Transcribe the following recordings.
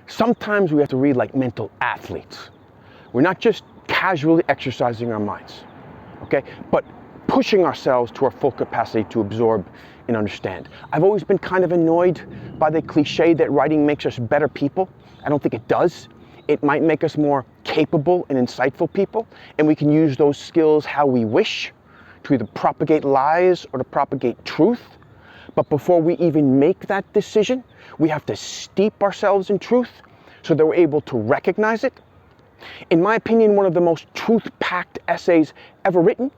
Sometimes we have to read like mental athletes. We're not just casually exercising our minds, okay? But pushing ourselves to our full capacity to absorb and understand. I've always been kind of annoyed by the cliche that writing makes us better people. I don't think it does. It might make us more capable and insightful people, and we can use those skills how we wish, to either propagate lies or to propagate truth. But before we even make that decision, we have to steep ourselves in truth so that we're able to recognize it. In my opinion, one of the most truth-packed essays ever written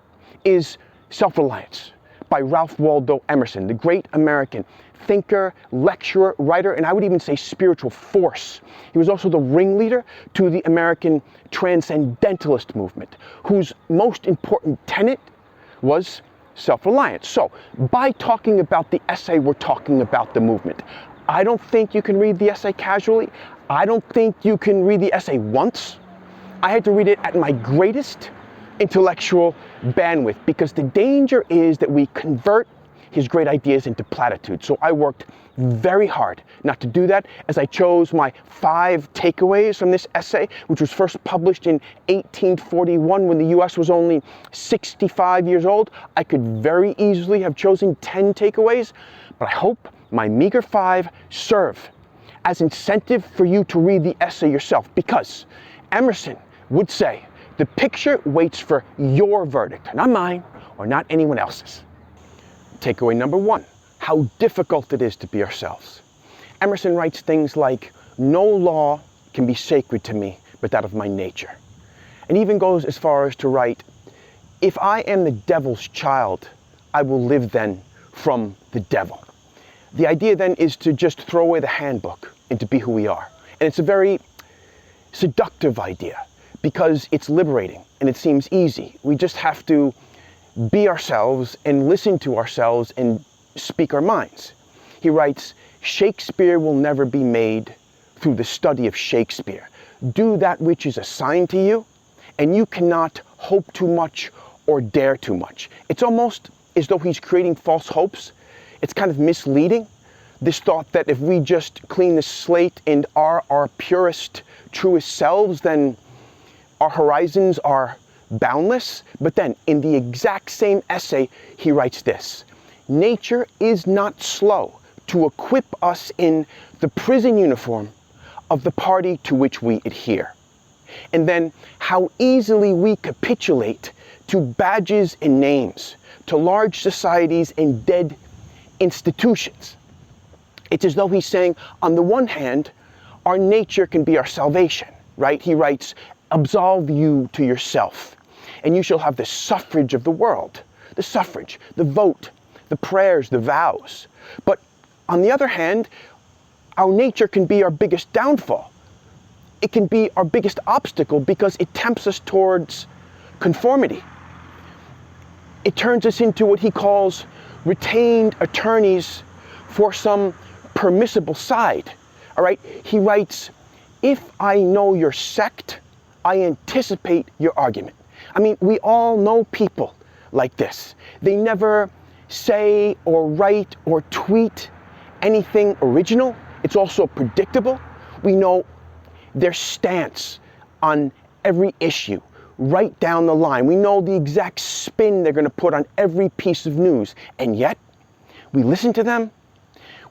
is Self-Reliance by Ralph Waldo Emerson, the great American thinker, lecturer, writer, and I would even say spiritual force. He was also the ringleader to the American Transcendentalism movement, whose most important tenet was self-reliance. So, by talking about the essay, we're talking about the movement. I don't think you can read the essay casually. I don't think you can read the essay once. I had to read it at my greatest intellectual bandwidth, because the danger is that we convert his great ideas into platitudes. So I worked very hard not to do that, as I chose my 5 takeaways from this essay, which was first published in 1841 when the US was only 65 years old. I could very easily have chosen 10 takeaways, but I hope my meager 5 serve as incentive for you to read the essay yourself, because Emerson would say, the picture waits for your verdict, not mine or not anyone else's. Takeaway number 1, how difficult it is to be ourselves. Emerson writes things like, no law can be sacred to me but that of my nature. And even goes as far as to write, if I am the devil's child, I will live then from the devil. The idea then is to just throw away the handbook and to be who we are. And it's a very seductive idea, because it's liberating and it seems easy. We just have to be ourselves and listen to ourselves and speak our minds. He writes, Shakespeare will never be made through the study of Shakespeare. Do that which is assigned to you, and you cannot hope too much or dare too much. It's almost as though he's creating false hopes. It's kind of misleading, this thought that if we just clean the slate and are our purest, truest selves, then our horizons are boundless. But then, in the exact same essay, he writes this, nature is not slow to equip us in the prison uniform of the party to which we adhere. And then, how easily we capitulate to badges and names, to large societies and dead institutions. It's as though he's saying, on the one hand, our nature can be our salvation, right? He writes, absolve you to yourself, and you shall have the suffrage of the world, the suffrage, the vote, the prayers, the vows. But on the other hand, our nature can be our biggest downfall. It can be our biggest obstacle, because it tempts us towards conformity. It turns us into what he calls retained attorneys for some permissible side. All right, he writes, if I know your sect, I anticipate your argument. I mean, we all know people like this. They never say or write or tweet anything original. It's also predictable. We know their stance on every issue, right down the line. We know the exact spin they're going to put on every piece of news. And yet, we listen to them,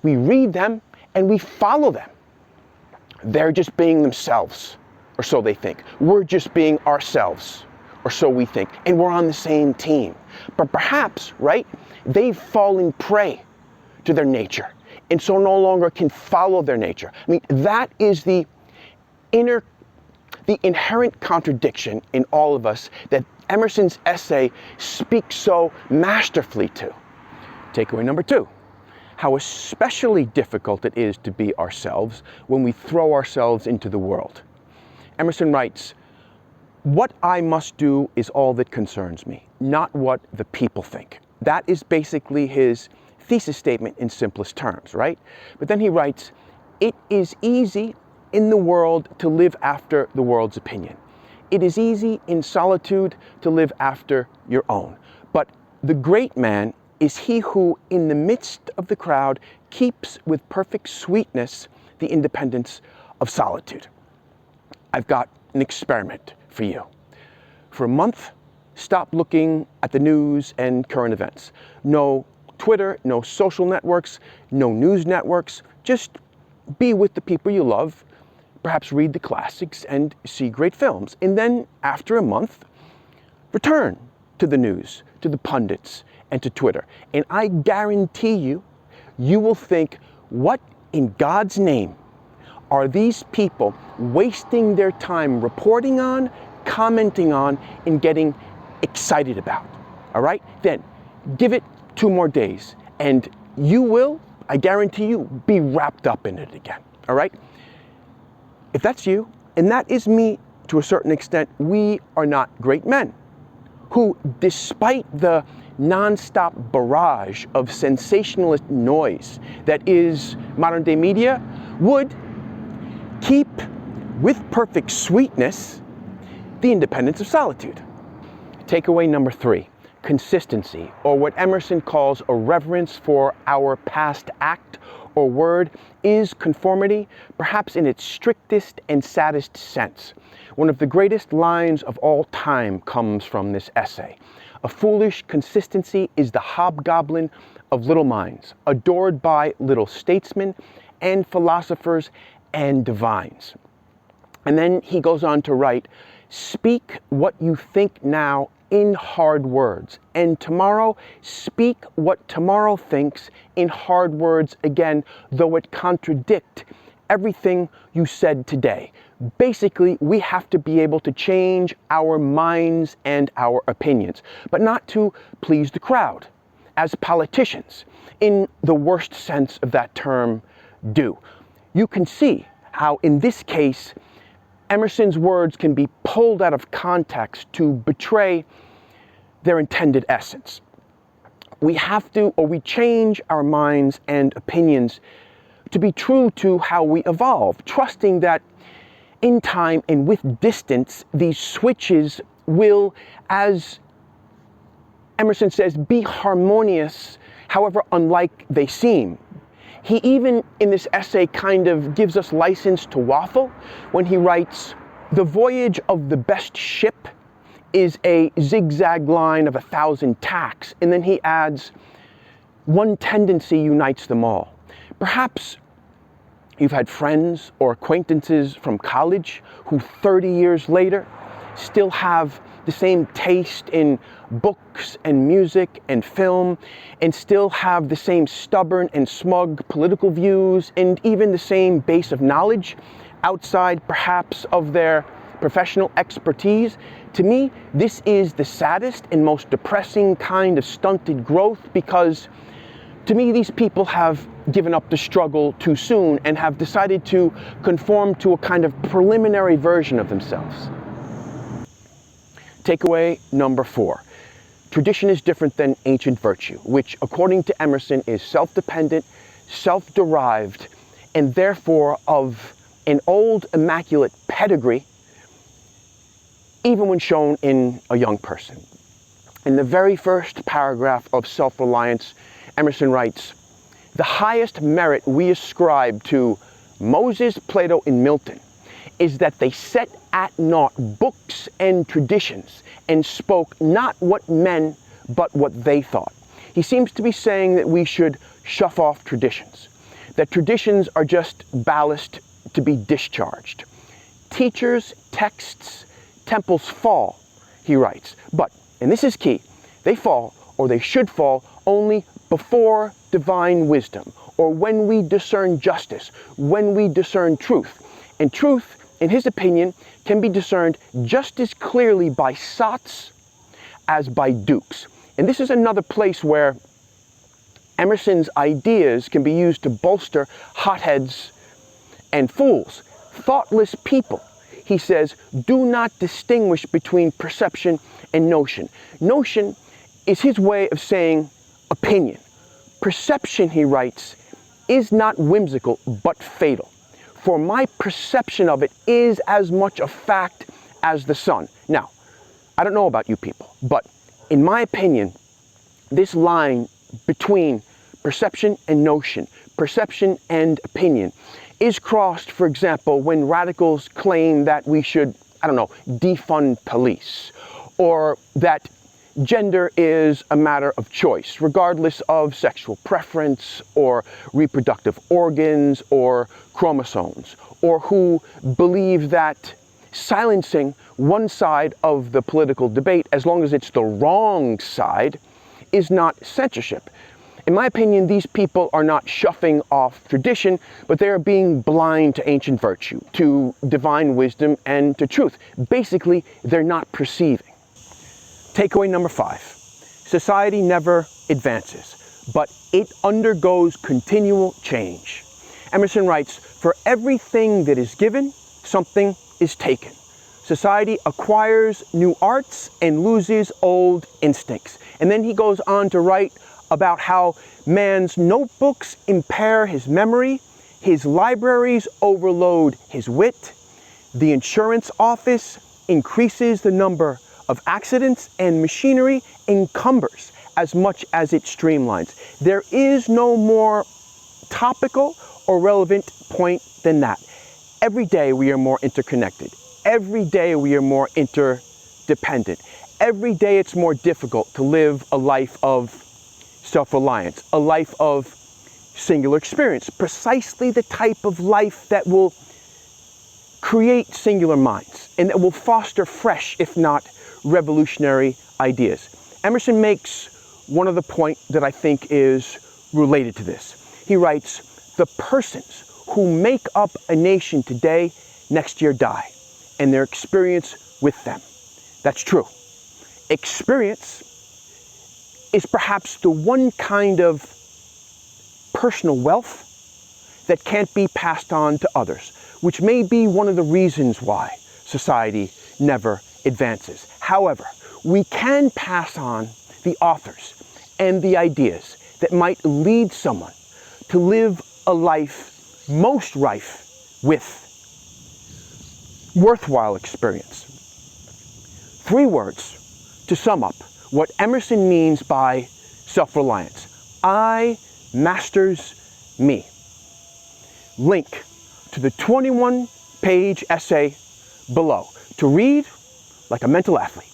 we read them, and we follow them. They're just being themselves, or so they think. We're just being ourselves, or so we think. And we're on the same team. But perhaps, right, they've fallen prey to their nature, and so no longer can follow their nature. I mean, that is the inherent contradiction in all of us that Emerson's essay speaks so masterfully to. Takeaway number 2, how especially difficult it is to be ourselves when we throw ourselves into the world. Emerson writes, what I must do is all that concerns me, not what the people think. That is basically his thesis statement in simplest terms, right? But then he writes, it is easy in the world to live after the world's opinion. It is easy in solitude to live after your own. But the great man is he who, in the midst of the crowd, keeps with perfect sweetness the independence of solitude. I've got an experiment for you. For a month, stop looking at the news and current events. No Twitter, no social networks, no news networks. Just be with the people you love, perhaps read the classics and see great films. And then after a month, return to the news, to the pundits, and to Twitter. And I guarantee you, you will think, what in God's name are these people wasting their time reporting on, commenting on, and getting excited about? All right? Then give it 2 more days, and you will, I guarantee you, be wrapped up in it again. All right? If that's you, and that is me to a certain extent, we are not great men who, despite the nonstop barrage of sensationalist noise that is modern day media, would keep with perfect sweetness the independence of solitude. Takeaway number 3, consistency, or what Emerson calls a reverence for our past act or word, is conformity, perhaps in its strictest and saddest sense. One of the greatest lines of all time comes from this essay. A foolish consistency is the hobgoblin of little minds, adored by little statesmen and philosophers and divines. And then he goes on to write, speak what you think now in hard words, and tomorrow speak what tomorrow thinks in hard words again, though it contradict everything you said today. Basically, we have to be able to change our minds and our opinions, but not to please the crowd, as politicians, in the worst sense of that term, do. You can see how, in this case, Emerson's words can be pulled out of context to betray their intended essence. We have to, or we change our minds and opinions to be true to how we evolve, trusting that in time and with distance, these switches will, as Emerson says, be harmonious, however unlike they seem. He even, in this essay, kind of gives us license to waffle when he writes, the voyage of the best ship is a zigzag line of 1,000 tacks. And then he adds, one tendency unites them all. Perhaps you've had friends or acquaintances from college who 30 years later still have the same taste in books and music and film, and still have the same stubborn and smug political views, and even the same base of knowledge outside perhaps of their professional expertise. To me, this is the saddest and most depressing kind of stunted growth, because to me, these people have given up the struggle too soon and have decided to conform to a kind of preliminary version of themselves. Takeaway number 4. Tradition is different than ancient virtue, which, according to Emerson, is self-dependent, self-derived, and therefore of an old, immaculate pedigree, even when shown in a young person. In the very first paragraph of Self-Reliance, Emerson writes, the highest merit we ascribe to Moses, Plato, and Milton is that they set at naught books and traditions and spoke not what men, but what they thought. He seems to be saying that we should shove off traditions, that traditions are just ballast to be discharged. Teachers, texts, temples fall, he writes, but, and this is key, they fall, or they should fall, only before divine wisdom, or when we discern justice, when we discern truth. And truth, in his opinion, can be discerned just as clearly by sots as by dupes. And this is another place where Emerson's ideas can be used to bolster hotheads and fools. Thoughtless people, he says, do not distinguish between perception and notion. Notion is his way of saying opinion. Perception, he writes, is not whimsical but fatal. For my perception of it is as much a fact as the sun. Now, I don't know about you people, but in my opinion, this line between perception and notion, perception and opinion, is crossed, for example, when radicals claim that we should, I don't know, defund police, or that gender is a matter of choice, regardless of sexual preference or reproductive organs or chromosomes, or who believe that silencing one side of the political debate, as long as it's the wrong side, is not censorship. In my opinion, these people are not shuffling off tradition, but they are being blind to ancient virtue, to divine wisdom, and to truth. Basically, they're not perceiving. Takeaway number 5. Society never advances, but it undergoes continual change. Emerson writes, "For everything that is given, something is taken. Society acquires new arts and loses old instincts." And then he goes on to write about how man's notebooks impair his memory, his libraries overload his wit, the insurance office increases the number of accidents, and machinery encumbers as much as it streamlines. There is no more topical or relevant point than that. Every day we are more interconnected. Every day we are more interdependent. Every day it's more difficult to live a life of self-reliance, a life of singular experience, precisely the type of life that will create singular minds and that will foster fresh, if not revolutionary ideas. Emerson makes one other point that I think is related to this. He writes, "The persons who make up a nation today, next year die, and their experience with them." That's true. Experience is perhaps the one kind of personal wealth that can't be passed on to others, which may be one of the reasons why society never advances. However, we can pass on the authors and the ideas that might lead someone to live a life most rife with worthwhile experience. 3 words to sum up what Emerson means by self-reliance. I masters me. Link to the 21-page essay below to read like a mental athlete.